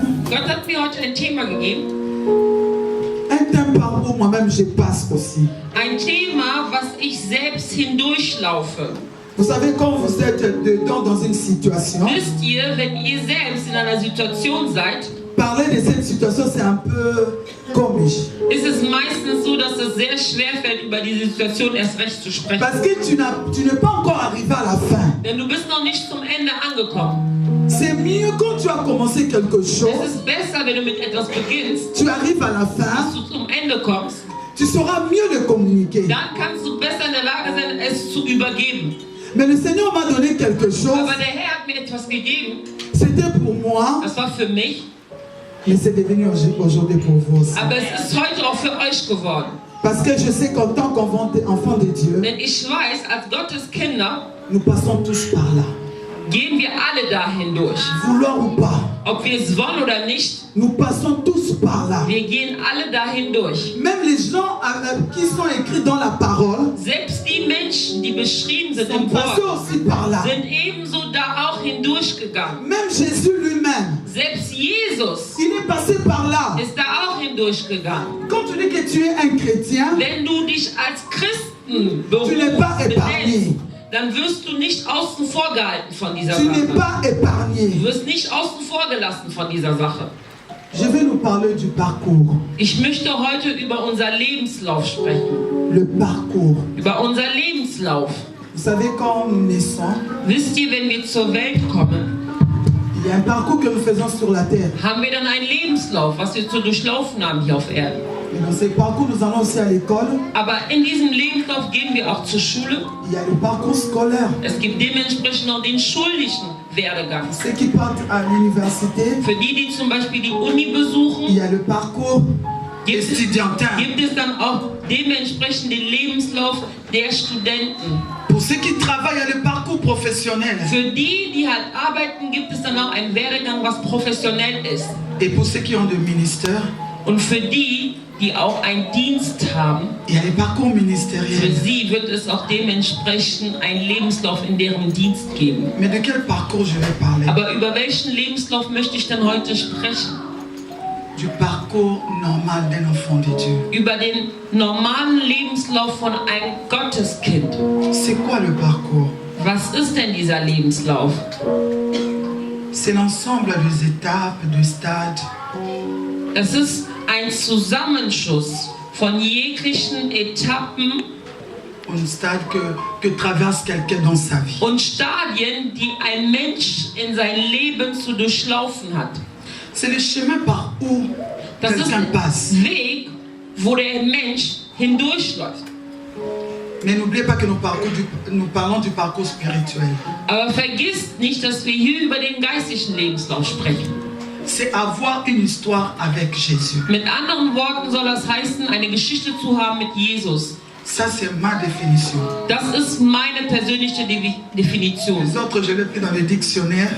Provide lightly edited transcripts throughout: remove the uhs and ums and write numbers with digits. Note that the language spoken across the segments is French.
thème. Gott hat mir heute ein Thema gegeben. Un thème par où moi-même je passe aussi. Ein Thema, was ich selbst hindurchlaufe. Vous savez, quand vous êtes dedans dans une situation, Wisst ihr, wenn ihr selbst in einer Situation seid, parler de cette situation, c'est un peu komisch. ist es meistens so, dass es sehr schwer fällt, über diese Situation erst recht zu sprechen. Parce que tu n'es pas encore arrivé à la fin. Denn du bist noch nicht zum Ende angekommen. C'est mieux quand tu as commencé quelque Es chose, ist besser, wenn du mit etwas beginnst, tu arrives à la dass fin, du zum Ende kommst. tu sauras mieux le communiquer. Dann kannst du besser in der Lage sein, es zu übergeben. Mais le Seigneur m'a donné quelque chose, Aber der Herr hat mir etwas gegeben, c'était pour moi, das war für mich, mais c'est devenu aujourd'hui pour vous aussi. aber es ist heute auch für euch geworden. Parce que je sais qu'en tant qu'enfant de Dieu, Denn ich weiß, als Gottes Kinder nous passons tous par là. gehen wir alle dahin durch. Vouloir ou pas, Ob wir es wollen oder nicht, nous passons tous par là. wir gehen alle dahin durch. Même les gens qui sont écrits dans la parole Selbst die Menschen, die beschrieben sind sont im passés Wort, aussi par là. sind ebenso da auch hindurchgegangen. Même Jésus lui-même, Selbst Jesus il est passé par là. ist da auch hindurchgegangen. Quand tu dis que tu es un chrétien, Wenn du dich als Christen tu n'es pas épargné. benennst, dann wirst du nicht außen vor gehalten von dieser Tu n'es Sache. pas Du épargné. wirst nicht außen vor gelassen von dieser Sache. Je vais nous parler du parcours. Ich möchte heute über unser Lebenslauf sprechen. Le parcours. Über unser Lebenslauf. Vous savez, quand nous naissons, Wisst ihr, wenn wir zur Welt kommen, il y a un parcours que nous faisons sur la terre. haben wir dann einen Lebenslauf, was wir zu durchlaufen haben hier auf Erden. Et dans ce parcours, nous allons aussi à l'école. Aber in diesem Lebenslauf gehen wir auch zur Schule. Il y a le parcours scolaire. Es gibt dementsprechend auch den schulischen Werdegang. Ceux qui partent à l'université, Für die, die zum Beispiel die Uni il besuchen, y a le parcours gibt estudiantin. es dann auch dementsprechend den Lebenslauf der Studenten. Pour ceux qui travaillent, il y a le parcours professionnel. Für die, die halt arbeiten, gibt es dann auch einen Werdegang, was professionell ist. Et pour ceux qui ont des ministères, Und für die, die auch einen Dienst haben, il y a les parcours für ministériels. sie wird es auch dementsprechend einen Lebenslauf in deren Dienst geben. Mais de quel parcours je vais parler? Aber über welchen Lebenslauf möchte ich denn heute sprechen? Du parcours normal d'un enfant de Dieu. Über den normalen Lebenslauf von einem Gotteskind. C'est quoi le parcours? Was ist denn dieser Lebenslauf? C'est l'ensemble des étapes, des stades, Es ist ein Zusammenschuss von jeglichen Etappen un stade que traverse quelqu'un dans sa vie. und Stadien, die ein Mensch in sein Leben zu durchlaufen hat. C'est le chemin par où Das ist quelqu'un passe. ein Weg, wo der Mensch hindurchläuft. Mais n'oubliez pas que nous parlons du parcours spirituel. Aber vergisst nicht, dass wir hier über den geistlichen Lebenslauf sprechen. C'est avoir une histoire avec Jésus. Mit anderen Worten soll das heißen, eine Geschichte zu haben mit Jesus. Ça, c'est ma définition. Das ist meine persönliche Definition. Les autres, je l'ai pris dans le dictionnaire.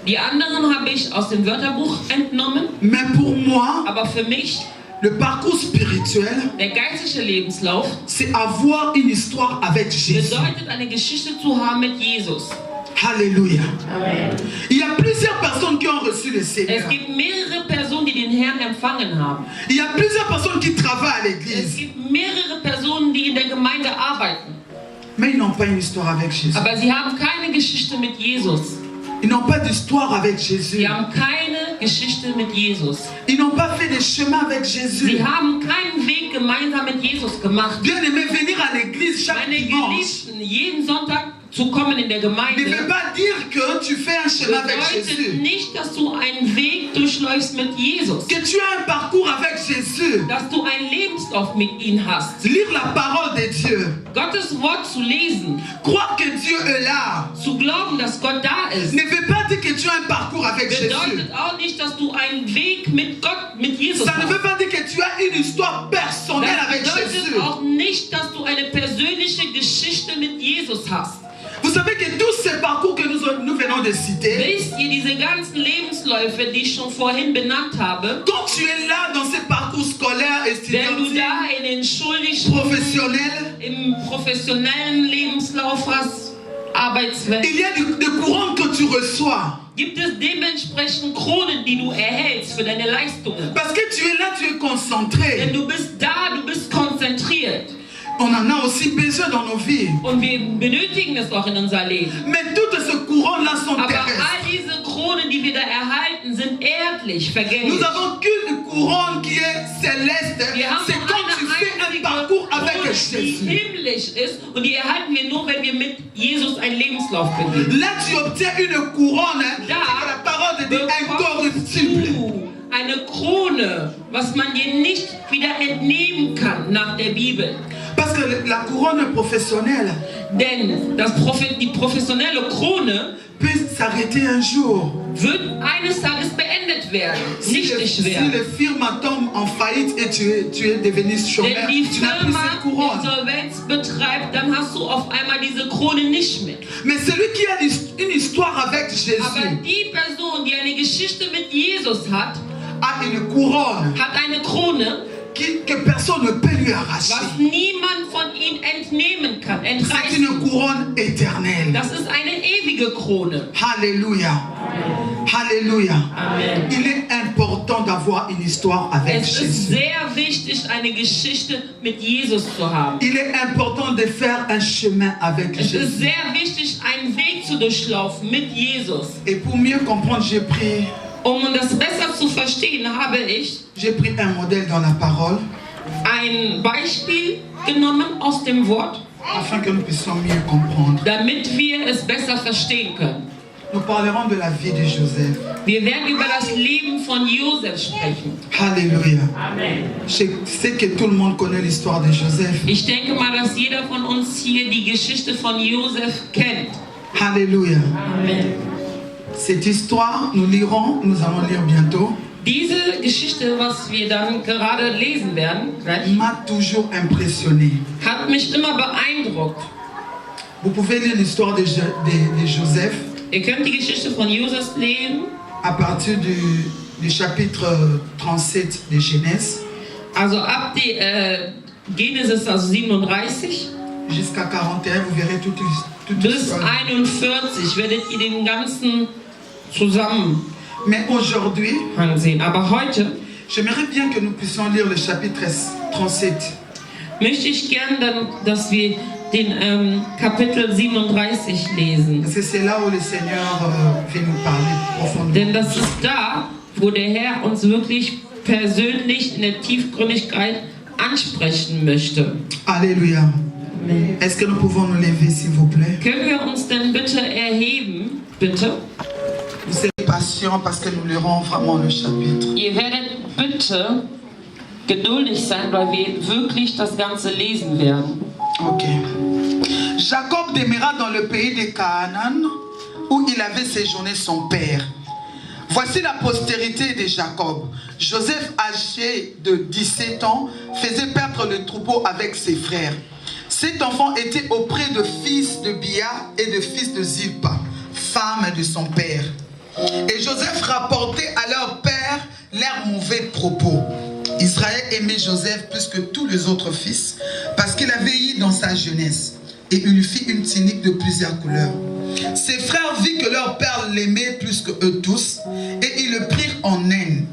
Die anderen habe ich aus dem Wörterbuch entnommen. Mais pour moi, Aber für mich, le parcours spirituel, der geistliche Lebenslauf c'est avoir une histoire avec Jésus. bedeutet, eine Geschichte zu haben mit Jesus. Alléluia. Amen. Il y a plusieurs personnes qui ont reçu le Es Seigneur. gibt mehrere Personen, die den Herrn empfangen haben. Il y a plusieurs personnes qui travaillent à Es l'église. gibt mehrere Personen, die in der Gemeinde arbeiten. Mais ils n'ont pas une histoire avec Jésus. Aber sie haben keine Geschichte mit Jesus. Ils n'ont pas d'histoire avec Jésus. Sie haben keine Geschichte mit Jesus. Ils n'ont pas fait de chemin avec Jésus. Sie haben keinen Weg gemeinsam mit Jesus gemacht. Bien aimé, venir à l'église chaque Meine dimanche Geliebten, jeden Sonntag zu kommen in der ne Gemeinde veut pas dire que tu fais un chemin avec bedeutet Jésus. nicht, dass du einen Weg durchläufst mit Jesus. Que tu as un parcours avec Jésus. Dass du einen Lebenslauf mit ihm hast. Lire la parole de Dieu. Gottes Wort zu lesen, Croire que Dieu est là zu glauben, dass Gott da ist, ne veut pas dire que tu as un parcours avec Jésus. bedeutet auch nicht, dass du einen Weg mit Gott, mit Jesus Ça ne hast. veut pas dire que tu as une histoire personnelle Das avec bedeutet Jésus. auch nicht, dass du eine persönliche Geschichte mit Jesus hast. Vous savez que tous ces parcours que nous venons de citer, Wisst ihr, diese ganzen Lebensläufe, die ich schon vorhin benannt habe, quand tu es là dans ces parcours scolaires, wenn du estudiantiles, da in den schulischen, professionnels, im professionellen Lebenslauf hast, Arbeitswelt, il y a des courants que tu reçois. gibt es dementsprechend Kronen, die du erhältst für deine Leistungen. Parce que tu es là, tu es concentré. Denn du bist da, du bist konzentriert. On en a aussi besoin dans nos vies. Und wir benötigen es auch in unser Leben. Mais toutes ces couronnes-là sont Aber terrestres. all diese Kronen, die wir da erhalten, sind erdlich, vergänglich. Nous avons qu'une couronne qui est céleste. Wir haben C'est nur quand tu fais eine un einzige parcours avec Krone, die Jésus. himmlisch ist, und die erhalten wir nur, wenn wir mit Jesus einen Lebenslauf beginnen. Là, tu obtiens une couronne, Da que la parole de Dieu bekommst incorruptible. du eine Krone, was man dir nicht wieder entnehmen kann nach der Bibel. Parce que la couronne professionnelle Denn die professionelle Krone peut s'arrêter un jour. wird eines Tages beendet werden, Si nichtig les werden. firmes tombent en faillite et tu es devenu chômeur, Wenn die tu n'as plus Firma cette couronne. Insolvenz betreibt, dann hast du auf einmal diese Krone nicht mehr. Mais celui qui a une histoire avec Jésus Aber die Person, die eine Geschichte mit Jesus hat, a une couronne hat eine Krone, que personne ne peut lui arracher. was niemand von ihm entnehmen kann, C'est entreißen. une couronne éternelle. Das ist eine ewige Krone. Alléluia. Alléluia. Amen. Il est important d'avoir une histoire avec Es ist Jésus. sehr wichtig, eine Geschichte mit Jesus zu haben. Il est important de faire un chemin avec Es ist Jésus. sehr wichtig, einen Weg zu durchlaufen mit Jesus. Et pour mieux comprendre, j'ai pris Das besser zu verstehen, habe ich un modèle dans la parole ein Beispiel genommen aus dem Wort, afin que nous puissions mieux comprendre. damit wir es besser verstehen können. Nous parlerons de la vie de Joseph. Wir werden über das Leben von Josef sprechen. Alléluia. Amen. Je sais que tout le monde connaît l'histoire de Joseph. Ich denke mal, dass jeder von uns hier die Geschichte von Josef kennt. Alléluia. Amen. Cette histoire, nous allons lire bientôt, Diese Geschichte, was wir dann gerade lesen werden, m'a toujours impressionné. hat mich immer beeindruckt. Vous pouvez lire l'histoire de Joseph Ihr könnt die Geschichte von Josef lesen, à partir du chapitre 37 de Genèse also ab die Genesis, also 37, jusqu'à 41. Vous verrez toute bis l'histoire. 41 werdet ihr den ganzen Zusammenhang Mais aujourd'hui, sehen. Aber heute j'aimerais bien que nous puissions lire le chapitre 37. möchte ich gern dann, dass wir den Kapitel 37 lesen. Parce que c'est là où le Seigneur veut nous parler profondément. Denn das ist da, wo der Herr uns wirklich persönlich in der Tiefgründigkeit ansprechen möchte. Alléluia. Amen. Est-ce que nous pouvons nous lever, s'il vous plaît? Können wir uns denn bitte erheben? Bitte. Vous serez patient parce que nous lirons vraiment le chapitre. Ihr werdet bitte geduldig sein, weil wir wirklich das Ganze lesen werden. Ok. Jacob demeura dans le pays de Canaan où il avait séjourné son père. Voici la postérité de Jacob. Joseph, âgé de 17 ans, faisait perdre le troupeau avec ses frères. Cet enfant était auprès de fils de Bia et de fils de Zilpa, femme de son père. Et Joseph rapportait à leur père leurs mauvais propos. Israël aimait Joseph plus que tous les autres fils parce qu'il avait vieilli dans sa jeunesse et il lui fit une tunique de plusieurs couleurs. Ses frères virent que leur père l'aimait plus que eux tous et ils le prirent en haine.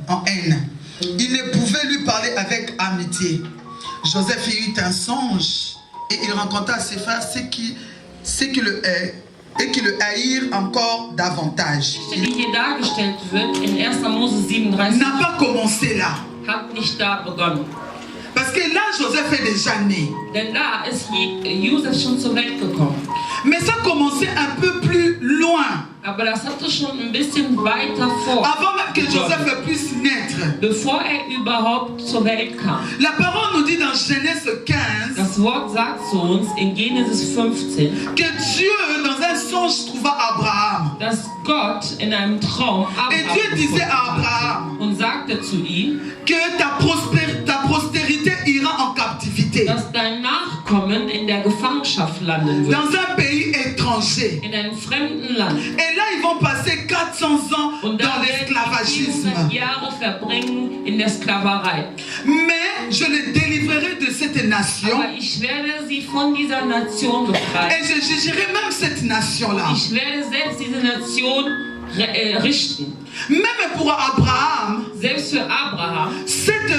Ils ne pouvaient lui parler avec amitié. Joseph eut un songe et il rencontra à ses frères ceux qui le haïrent encore davantage. Die hier dargestellt wird in 1. Mose 37, N'a pas commencé là. hat nicht da begonnen. Parce que là, Joseph est déjà né. Denn da ist Josef schon zur Welt gekommen. Mais ça commençait un peu plus loin. Aber das hatte schon ein bisschen weiter vor, Avant même que Joseph puisse naître. bevor überhaupt zur Welt kam. La parole nous dit dans Genèse 15 Das Wort sagt zu uns in Genesis 15, que Dieu, dans un songe, trouva Abraham. dass Gott in einem Traum Et Abraham Dieu disait gefunden à Abraham hat und sagte zu ihm, que ta postérité ira en captivité. dass dein Nachkommen in der Gefangenschaft landen wird, Dans un pays étranger. in einem fremden Land. Et là, ils vont passer 400 ans Und dans da werden l'esclavagisme. 400 Jahre verbringen in der Sklaverei. Mais je les délivrerai de cette nation. Aber ich werde sie von dieser Nation befreien. Et je jugerai même cette nation-là. Ich werde selbst diese Nation richten. Même pour Abraham, Selbst für Abraham cette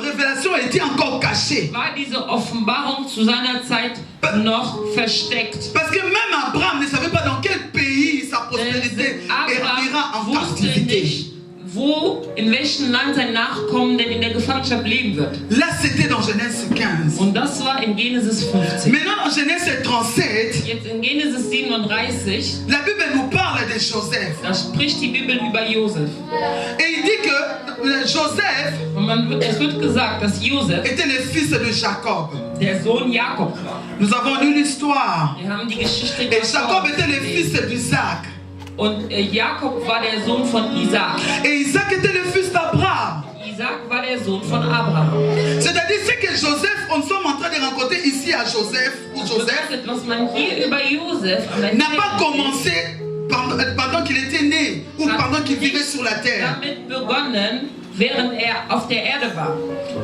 révélation était encore cachée. war diese Offenbarung zu seiner Zeit noch versteckt. Parce que même Abraham ne savait pas dans quel pays sa postérité ira Abraham en wusste captivité. nicht, in welchem Land sein Nachkommen denn in der Gefangenschaft leben wird. Là, c'était dans Genèse 15. Und das war in Genesis 15. Maintenant, dans Genèse 37, Jetzt in Genesis 37, la Bible nous parle de Joseph. da spricht die Bibel über Josef. Et il dit que Joseph Und es wird gesagt, dass Josef était le fils de Jacob. der Sohn Jakob war. Nous avons lu l'histoire. Wir haben die Geschichte Et Jacob était le fils gelesen. d'Isaac. Und Jakob war der Sohn von Isaac. Et Isaac était le fils d'Abraham. Isaac war der Sohn von Abraham. C'est-à-dire, c'est que Joseph, on sommes en train de rencontrer ici à Joseph, ou Das Joseph, bedeutet, was man hier über Josef n'a pas commencé pendant qu'il était né ou pendant qu'il vivait sur la terre. damit begonnen, während auf der Erde war,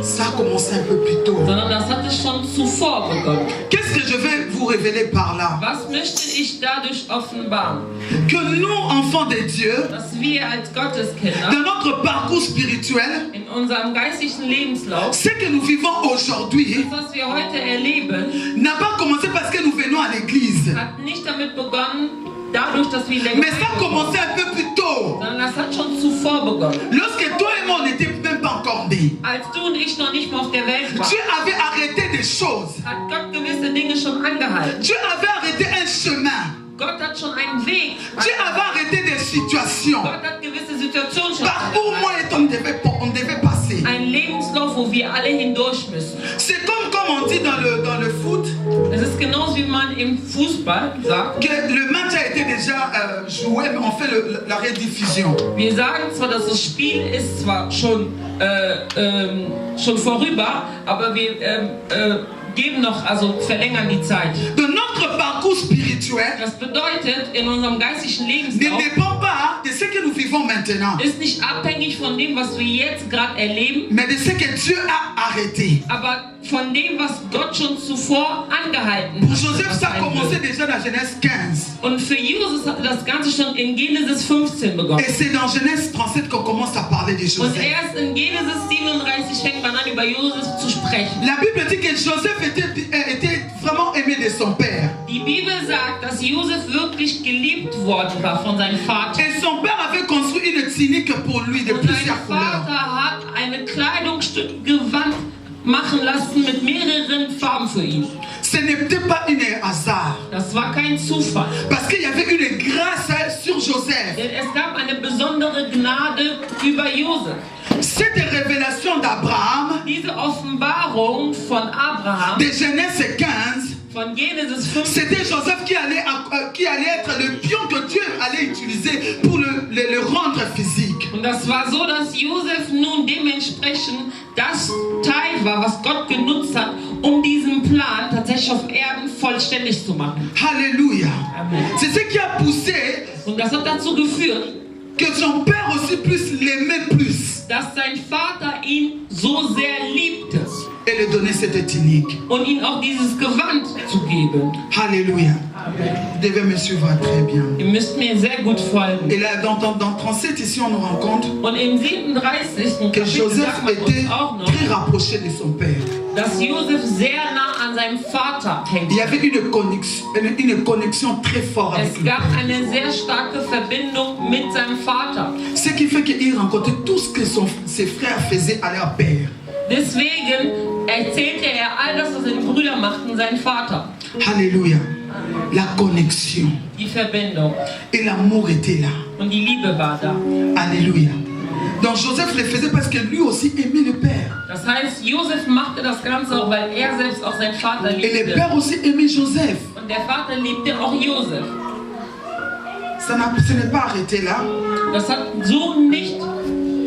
Ça a commencé un peu plus tôt. sondern das hatte schon zuvor begonnen. Qu'est-ce que je vais vous révéler par là? Was möchte ich dadurch offenbaren? Que nous, enfants de Dieu, Dass wir als Gotteskinder dans notre parcours spirituel, in unserem geistlichen Lebenslauf, ce que nous vivons aujourd'hui das, was wir heute erleben, n'a pas commencé parce que nous venons à l'église. hat nicht damit begonnen, dadurch, dass wir in der Mais ça a Gemeinde commencé un peu plus tôt. sondern das hat schon zuvor begonnen. Lorsque toi et moi, on n'était même pas encore nés. Als du und ich noch nicht mal auf der Welt waren, Dieu avait arrêté des choses. hat Gott gewisse Dinge schon angehalten. Dieu avait arrêté un chemin. Gott hat schon einen Weg. Dieu avait arrêté des situations Gott hat gewisse Situationen schon par où moi angehalten. et toi on devait passer. Ein Lebenslauf, wo wir alle hindurch müssen. C'est comme on dit dans le foot, Es ist genauso wie man im Fußball sagt. que le match a été déjà joué, mais on fait la rediffusion. Wir sagen zwar, dass das Spiel ist zwar schon vorüber, aber wir geben noch, also verlängern die Zeit. De notre parcours spirituel Das bedeutet, in unserem geistlichen ne Lebenslauf dépend pas de ce que nous vivons maintenant, ist nicht abhängig von dem, was wir jetzt gerade erleben, mais de ce que Dieu a arrêté. aber von dem, was Gott schon zuvor angehalten Pour hat. Joseph, was ça a sein commencé wird. déjà dans Genèse 15. Und für Jesus hatte das Ganze schon in Genesis 15 begonnen. Et c'est dans Genèse 37 qu'on commence à parler de Und Joseph. erst in Genesis 37 fängt man an, über Josef zu sprechen. La Bible dit que Joseph était vraiment aimé de son père. Die Bibel sagt, dass Josef wirklich geliebt worden war von seinem Vater. Et son père avait construit une tunique pour lui de Und sein plusieurs couleurs. Vater hat eine Kleidungsstück Gewand machen lassen mit mehreren Farben für ihn. Ce n'était pas un hasard. Das war kein Zufall. Parce qu'il y avait une grâce sur Joseph. Denn es gab eine besondere Gnade über Josef. Cette révélation d'Abraham, Diese Offenbarung von Abraham, de Genèse 15, von Genesis 15, c'était Joseph qui allait être le pion que Dieu allait utiliser pour le rendre physique. und das war so, dass Josef nun dementsprechend das Teil war, was Gott genutzt hat, um diesen Plan tatsächlich auf Erden vollständig zu machen. Alléluia. Amen. C'est ce qui a poussé Und das hat dazu geführt, que son père aussi puisse l'aimer plus dass sein Vater ihn so sehr liebte et lui donner cette tunique. und ihm auch dieses Gewand zu geben. Alléluia. Vous devez me suivre très bien. Ihr müsst mir sehr gut folgen. Et là, dans 37, ici, on nous rend compte Und im 37. que Kapitel Joseph sagt man était uns auch noch, très rapproché de son père. dass Josef sehr nah an seinem Vater hängt. Il y avait une connexion très forte avec Es lui. gab eine sehr starke Verbindung mit seinem Vater. Ce qui fait qu'il rencontrait tout ce que ses frères faisaient à leur père. Deswegen erzählte er all das, was seine Brüder machten, seinem Vater. Alléluia. La connexion. Die Verbindung. Et l'amour était là. Und die Liebe war da. Alléluia. Donc Joseph le faisait parce que lui aussi aimait le père. Das heißt, Josef machte das Ganze auch, weil er selbst auch seinen Vater Et le liebte. père aussi aimait Joseph. Und der Vater liebte auch Josef. Ce n'est pas arrêté là. Das hat so nicht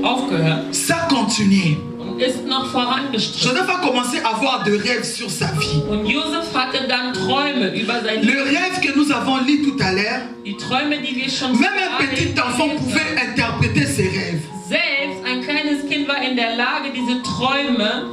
aufgehört Ça continue. und ist noch vorangeschritten. Joseph a commencé à avoir des rêves sur sa vie. Und Josef hatte dann Träume über sein Le Leben. rêve que nous avons lu tout à l'heure, Die Träume, die wir schon même un vorher petit enfant gelesen pouvait haben. interpréter ses rêves. Selbst ein kleines Kind war in der Lage, diese Träume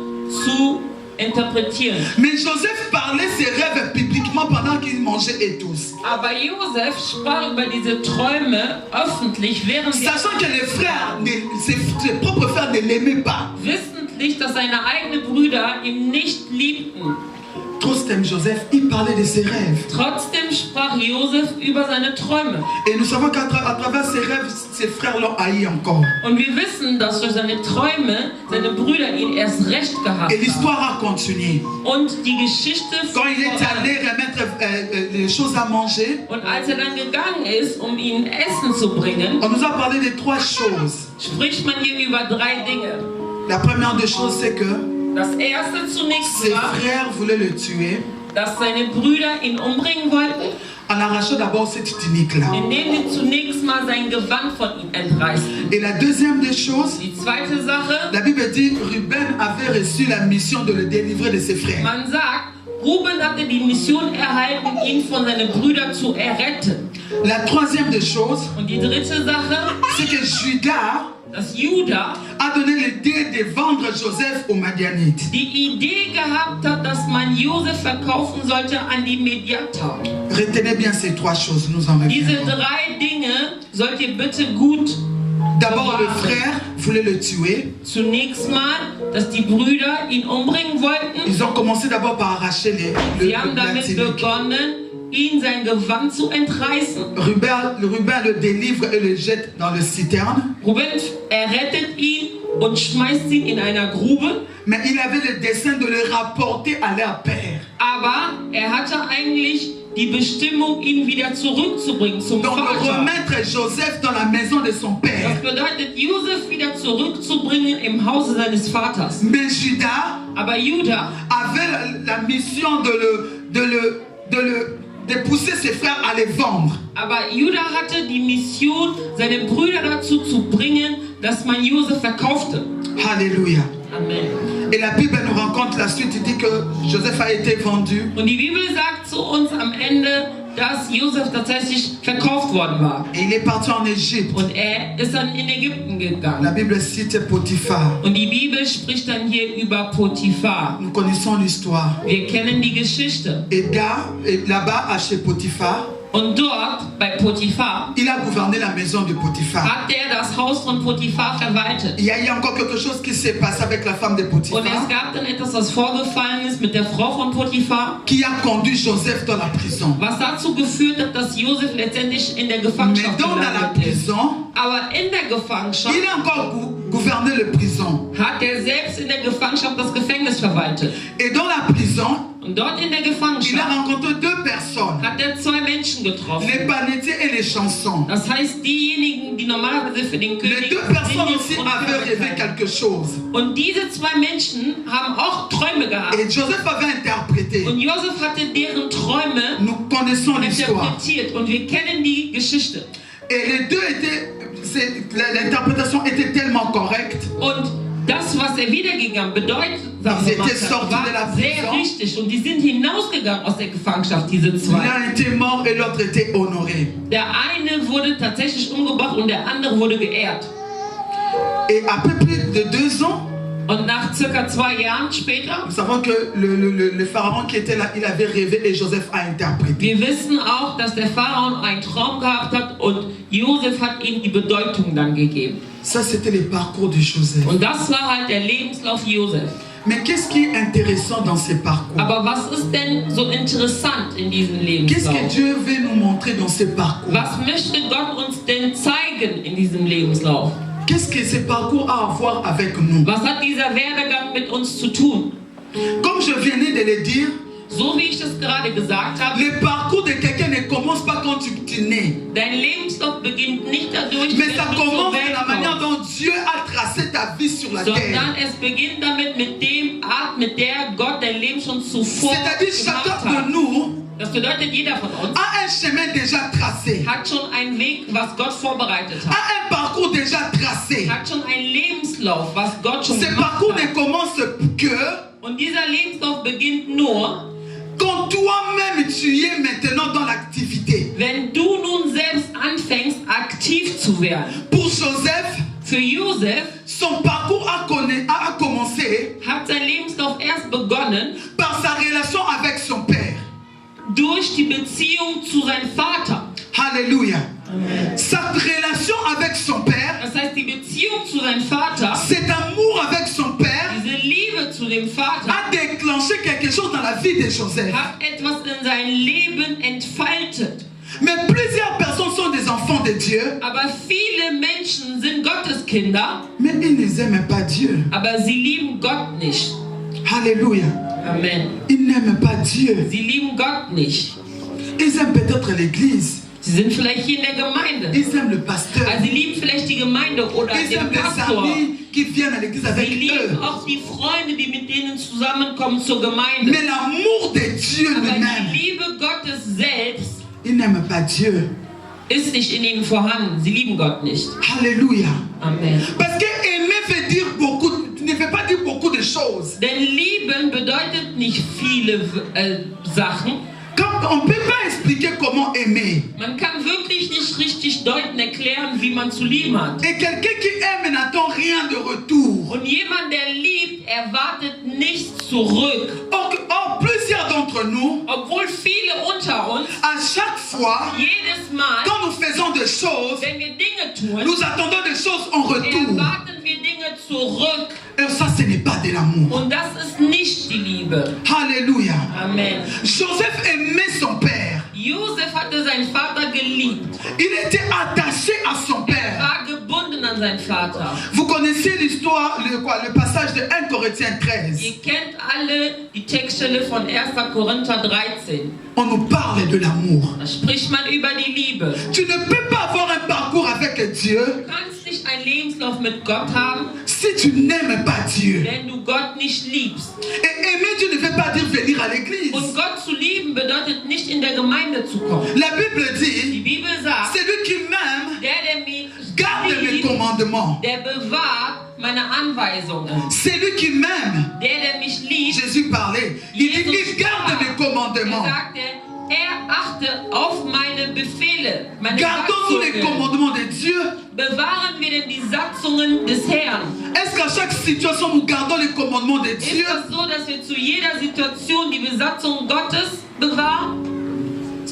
zu interpretieren. Mais Joseph parlait ses rêves bibliques publiquement pendant qu'ils mangeaient et tous. Aber Josef sprach über diese Träume öffentlich, während sie Sachant que les frères, ses propres frères ne l'aimaient pas. wissentlich, dass seine eigenen Brüder ihn nicht liebten. Trotzdem, Joseph, il parlait de ses rêves. Trotzdem sprach Josef über seine Träume. Et nous savons qu'à travers ses rêves, ses frères l'ont haï encore. Und wir wissen, dass durch seine Träume seine Brüder ihn erst recht gehabt Et haben. l'histoire a continué. Und die Geschichte Quand il est allé remettre les choses à manger, und als er dann gegangen ist, um ihnen Essen zu bringen, on nous a parlé de trois choses. spricht man hier über 3 Dinge. La première des choses, c'est que Das erste zunächst ses war, frères voulaient le tuer dass seine Brüder ihn umbringen wollten, en arrachant d'abord cette tunique-là. indem sie zunächst mal sein Gewand von ihm entreißen. Et la deuxième des choses, Die zweite Sache, la Bible dit Ruben avait reçu la mission de le délivrer de ses frères. man sagt, Ruben hatte die Mission erhalten, ihn von seinen Brüdern zu erretten. La troisième des choses, Und die dritte Sache, c'est que Judas dass Judah a donné l'idée de vendre Joseph aux Madianites. die Idee gehabt hat, dass man Josef verkaufen sollte an die Mediator. Retenez bien ces trois choses, nous en Diese reviendrons. 3 Dinge sollt ihr bitte gut D'abord, le bewahren. frère voulait le tuer. Zunächst mal, dass die Brüder ihn umbringen wollten. Ils ont commencé d'abord par arracher Sie haben la damit tunique. begonnen, ihn sein Gewand zu entreißen. Ruben le délivre et le jette dans le citerne. Ruben errettet ihn und schmeißt ihn in einer Grube. Mais il avait le dessein de le rapporter à leur père. Aber er hatte eigentlich die Bestimmung, ihn wieder zurückzubringen zum Donc Vater. remettre Joseph dans la maison de son Das père. bedeutet, Josef wieder zurückzubringen im Hause seines Vaters. Mais Judas Aber Judah avait la mission de pousser ses frères à les vendre. Aber Judah hatte die Mission, seine Brüder dazu zu bringen, dass man Josef verkaufte. Alléluia. Amen. Et la Bible nous raconte la suite, il dit que Joseph a été vendu. Und die Bibel sagt zu uns am Ende, dass Josef tatsächlich verkauft worden war. Et il est parti en Égypte. Und er ist dann in Ägypten La gegangen. Bible cite Potiphar. Und die Bibel spricht dann hier über Potiphar. Nous connaissons l'histoire. Wir kennen die Geschichte. Et là-bas, chez Potiphar, Und dort, bei Potiphar, il a gouverné la maison de Potiphar. hat er das Haus von Potiphar verwaltet. Il y a eu encore quelque chose qui s'est passé avec la femme de Potiphar, Und es gab dann etwas, was vorgefallen ist mit der Frau von Potiphar, qui a conduit Joseph dans la prison. was dazu geführt hat, dass Josef letztendlich in der Mais Gefangenschaft dans la gelandet ist. prison, Aber in der Gefangenschaft il a encore gouverné la prison. hat er selbst in der Gefangenschaft das Gefängnis verwaltet. Et dans la prison, Und dort in der il a Gefangenschaft rencontré deux personnes, hat er 2 Menschen getroffen. les panetiers et les chansons. Das heißt, diejenigen, die normalerweise für den Les König deux personnes singen aussi und avaient rêvé verkaufen. quelque chose. Und diese 2 Menschen haben auch Träume gehabt. Et Joseph avait interprété. Und Josef hatte deren Träume Nous connaissons l'histoire. interpretiert und wir kennen die Geschichte. Et les deux étaient, l'interprétation était tellement correcte. Und das, was er wiedergegangen bedeutsam Ils gemacht étaient hat, sortis de la war sehr prison. richtig. Und die sind hinausgegangen aus der Gefangenschaft, diese 2. L'un était mort et l'autre était honoré. Der eine wurde tatsächlich umgebracht und der andere wurde geehrt. Et à peu près de 2 ans, Und nach circa 2 Jahren später, nous savons que le pharaon qui était là, il avait rêvé et Joseph a interprété. wir wissen auch, dass der Pharao einen Traum gehabt hat und Josef hat ihm die Bedeutung dann gegeben. Ça, c'était le parcours de Joseph. Und das war halt der Lebenslauf Josef. Mais qu'est-ce qui est intéressant dans ces parcours? Aber was ist denn so interessant in diesem Qu'est-ce que Lebenslauf? Dieu veut nous montrer dans ces parcours? Was möchte Gott uns denn zeigen in diesem Lebenslauf? Qu'est-ce que ces parcours ont à voir avec nous? Was hat dieser Werdegang mit uns zu tun? Comme je venais de le dire, So wie ich das gerade gesagt habe, le parcours de quelqu'un ne commence pas quand tu nais. dein Lebenslauf beginnt nicht dadurch, Mais wenn ça du zur commence de Welt la manière kommst, dont Dieu a tracé ta vie sur la terre. sondern es beginnt damit mit dem Art, mit der Gott dein Leben schon zuvor C'est-à-dire gemacht chacun de hat. nous Das bedeutet, jeder von uns a un chemin déjà tracé, hat schon einen Weg, was Gott vorbereitet a hat. un parcours déjà tracé. Hat schon einen Lebenslauf, was Gott schon Ce gemacht parcours ne hat. commence que Und dieser Lebenslauf beginnt nur, quand toi-même tu es maintenant dans l'activité. wenn du nun selbst anfängst, aktiv zu werden. Pour Joseph, Für Josef son parcours a commencé hat sein Lebenslauf erst begonnen par sa relation avec son père. durch die Beziehung zu seinem Vater. Alléluia. Amen. Sa relation avec son père, Das heißt, die Beziehung zu seinem Vater, cet amour avec son père, diese Liebe zu dem Vater, a déclenché quelque chose dans la vie de Joseph. hat etwas in sein Leben entfaltet. Mais plusieurs personnes sont des enfants de Dieu, Aber viele Menschen sind Gotteskinder, mais ils ne aiment pas Dieu. aber sie lieben Gott nicht. Alléluia. Amen. Ils n'aiment pas Dieu. Sie lieben Gott nicht. Ils aiment peut-être l'église. Sie sind vielleicht hier in der Gemeinde. Ils aiment le pasteur. Also sie lieben vielleicht die Gemeinde oder Ils aiment den les Pastor. amis qui viennent à l'église avec Sie lieben eux. auch die Freunde, die mit denen zusammenkommen zur Gemeinde. Mais l'amour de Dieu Aber lui-même, die Liebe Gottes selbst ils n'aiment pas Dieu. ist nicht in ihnen vorhanden. Sie lieben Gott nicht. Alléluia. Amen. Parce que aimer veut dire beaucoup, ne veut pas dire beaucoup de choses. Denn lieben bedeutet nicht viele Sachen. Quand on ne peut pas expliquer comment aimer. Man kann wirklich nicht richtig deuten, erklären, wie man zu lieben hat. Et quelqu'un qui aime n'attend rien de retour. Und jemand, der liebt, erwartet nichts zurück. Or, plusieurs d'entre nous, Obwohl viele unter uns, à chaque fois, jedes Mal, quand nous faisons des choses, wenn wir Dinge tun, nous attendons des choses en retour. erwarten wir Dinge zurück. Et ça, ce n'est pas de l'amour. Und das ist nicht die Liebe. Alléluia. Amen. Joseph aimait son père. Josef hatte seinen Vater geliebt. Il était attaché à son Er père. war gebunden an seinen Vater. Vous connaissez l'histoire, le passage de 1 Corinthiens 13. Ihr kennt alle die Textstelle von 1. Korinther 13. On nous parle de l'amour. Da spricht man über die Liebe. Tu ne peux pas avoir un parcours avec Dieu Du kannst nicht einen Lebenslauf mit Gott haben, si tu n'aimes pas Dieu. wenn du Gott nicht liebst. Et aimer Dieu ne veut pas dire venir à l'église. Und Gott zu lieben bedeutet nicht in der Gemeinde zu kommen. La Bible Die dit, Bibel sagt, celui qui m'aime der mich garde mes liebt, commandements. der bewahrt meine Anweisungen. Celui qui m'aime, Der mich liebt, Jésus parlait, il dit, il garde mes er commandements. sagte, er achte auf meine Befehle, meine Gardons-nous les Satzungen. commandements de Dieu. Bewahren wir denn die Satzungen des Herrn? Est-ce qu'à chaque situation, nous gardons les commandements de Ist Dieu? das so, dass wir zu jeder Situation die Besatzung Gottes bewahren?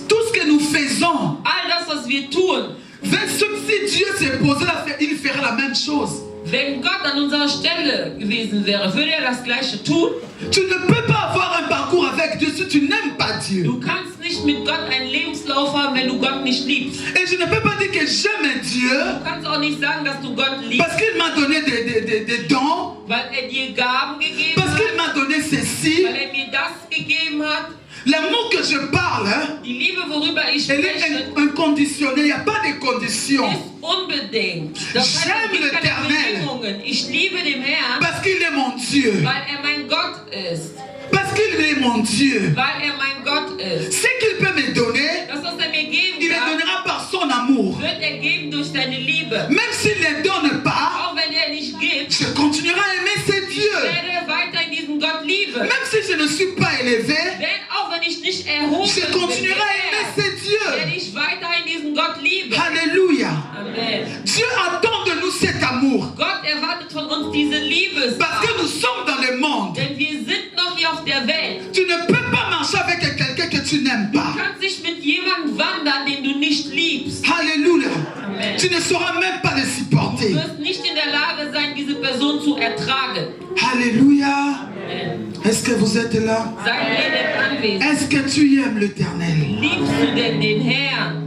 Tout ce que nous faisons, All das, was wir tun, si Dieu s'est posé là, il ferait la même chose. wenn Gott an unserer Stelle gewesen wäre, würde er das Gleiche tun? Tu ne peux pas avoir un parcours avec Dieu si tu n'aimes pas Dieu. Du kannst nicht mit Gott einen Lebenslauf haben, wenn du Gott nicht liebst. Et je ne peux pas dire que j'aime Dieu Du kannst auch nicht sagen, dass du Gott liebst, parce qu'il m'a donné des dons, weil er dir Gaben gegeben parce hat, qu'il m'a donné ceci. weil er mir das gegeben hat. L'amour que je parle, Die Liebe, worüber ich elle spreche, est inconditionnelle. Il n'y a pas de conditions. ist unbedingt. Das heißt, es gibt keine L'éternel. Bedingungen. Ich liebe den Herrn, Parce qu'il est mon Dieu. weil er mein Gott ist. Parce qu'il est mon Dieu. Weil er mein Gott ist. Ce qu'il peut me donner, Das, was er mir geben il me kann, donnera par son amour. wird er geben durch seine Liebe. Même s'il ne donne pas, Auch wenn er nicht gibt, je continuerai à aimer ce ich Dieu. werde weiter diesen Gott lieben. Même si je ne suis pas élevé, Denn auch wenn ich nicht erhoben je bin, continuerai à aimer ce werde Dieu. ich weiterhin diesen Gott lieben. Alléluia. Amen. Dieu attend de nous cet amour. Gott erwartet von uns diese Liebe. Parce que nous sommes dans le monde. Denn wir sind noch hier auf der Welt. Tu ne peux pas marcher avec quelqu'un que tu n'aimes Du pas. kannst nicht mit jemandem wandern, den du nicht liebst. Alléluia. Amen. Tu ne sauras même pas le Du supporter. wirst nicht in der Lage sein, diese Person zu ertragen. Alléluia. Amen. Est-ce que vous êtes là? Seid ihr denn anwesend? Est-ce que tu aimes l'Éternel? Liebst du denn den Herrn?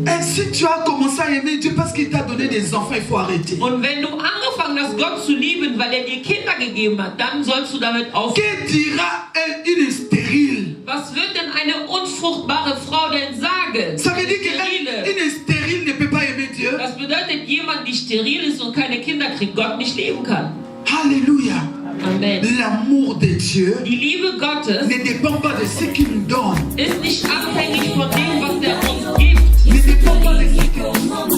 Et si tu as commencé à aimer Dieu parce qu'il t'a donné des enfants, il faut arrêter. Und wenn du angefangen hast, Gott zu lieben, weil er dir Kinder gegeben hat, dann sollst du damit aufhören. Que dira une stérile? Was wird denn eine unfruchtbare Frau denn sagen? Ça veut dire Sterile. qu'une stérile ne peut pas aimer Dieu. Das bedeutet, jemand, die steril ist und keine Kinder kriegt, Gott nicht leben kann. Alléluia. Amen. L'amour de Dieu Die Liebe Gottes ne dépend pas de ce qu'il nous donne. ist nicht abhängig von dem, was er uns gibt. Ne dépend pas de ce qu'il nous donne.